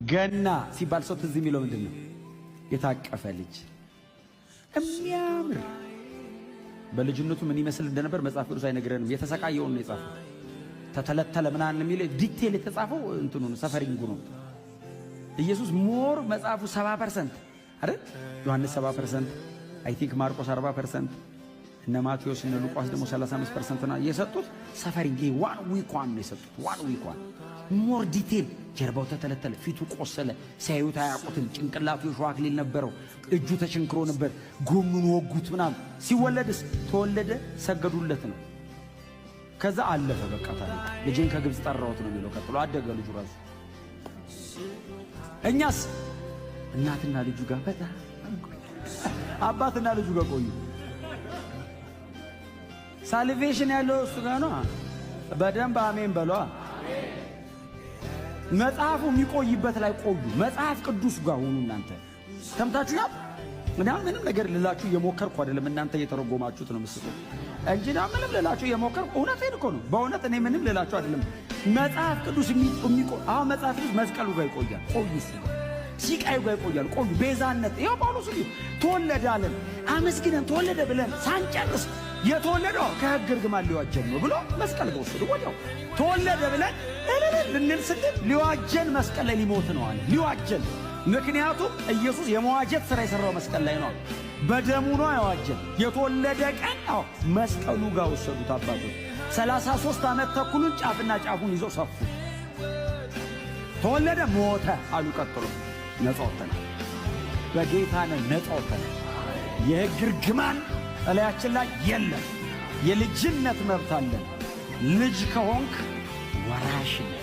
ገና ሲባል ሰው ትዝ የሚለው ምንድነው? የታቀፈ ልጅ የሚያምር በልጅነቱ ምን ይመስል እንደነበር መጽሐፍ ቅዱስ አይነግረንም። የተሰቃየውን ነው የጻፈው። ተተለተለ ምናምን የሚለው ዲቴል የተጻፈው እንትኑ ነው፣ ሰፈሪንጉ ነው። ኢየሱስ ሞር መጽሐፉ 70% አይደል? ዮሐንስ 70%፣ አይ ቲንክ ማርቆስ 40%፣ እነ ማቴዎስ እነ ሉቃስ ደግሞ 35% ነው የሰጡት። ሰፈሪንግ ዋን ዊኳን ነው የሰጡት። ዋን ዊኳን ሞር ዲቴል። ጀርባው ተተለተለ፣ ፊቱ ቆሰለ፣ ሲያዩት አያውቁትም። ጭንቅላቱ የሾህ አክሊል ነበረው፣ እጁ ተቸንክሮ ነበር፣ ጎኑን ወጉት ምናምን። ሲወለድስ ተወለደ፣ ሰገዱለት ነው። ከዛ አለፈ በቃ ታዲያ ልጄን ከግብፅ ጠራሁት ነው የሚለው። ቀጥሎ አደገ ልጁ ራሱ። እኛስ እናትና ልጁ ጋር በጣም አባትና ልጁ ጋር ቆዩ። ሳልቬሽን ያለው እሱ ጋር ነው። በደንብ አሜን በሏ። መጽሐፉ የሚቆይበት ላይ ቆዩ። መጽሐፍ ቅዱስ ጋር ሆኑ። እናንተ ሰምታችሁ ያብ ምንም ነገር ልላችሁ የሞከርኩ አይደለም። እናንተ እየተረጎማችሁት ነው ምስጡ እንጂ ምንም ልላችሁ የሞከርኩ እውነቴን እኮ ነው። በእውነት እኔ ምንም ልላችሁ አይደለም። መጽሐፍ ቅዱስ የሚቆይ መጽሐፍ ቅዱስ መስቀሉ ጋር ይቆያል። ቆዩ። እሱ ሲቃዩ ጋር ይቆያል። ቆዩ። ቤዛነት ይኸው ጳውሎስ ተወለደ አለን። አመስግነን ተወለደ ብለን ሳንጨርስ የተወለደው ከሕግ እርግማን ሊዋጀን ነው ብሎ መስቀል ጋር ወሰዱ። ወዲያው ተወለደ ብለን ልንል ስንል ሊዋጀን መስቀል ላይ ሊሞት ነው አለ። ሊዋጀን። ምክንያቱም ኢየሱስ የመዋጀት ሥራ የሠራው መስቀል ላይ ነው። በደሙ ነው ያዋጀን። የተወለደ ቀን መስቀሉ ጋር ወሰዱት አባቶች። 33 ዓመት ተኩሉን ጫፍና ጫፉን ይዘው ሰፉ። ተወለደ፣ ሞተ አሉ። ቀጥሎ ነፃ ወጥተናል። በጌታ ነን፣ ነፃ ወጥተናል። የሕግ እርግማን እላያችን ላይ የለም። የልጅነት መብት አለን። ልጅ ከሆንክ ወራሽ ነህ።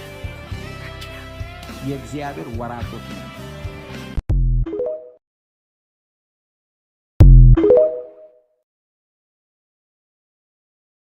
የእግዚአብሔር ወራሾች ነን።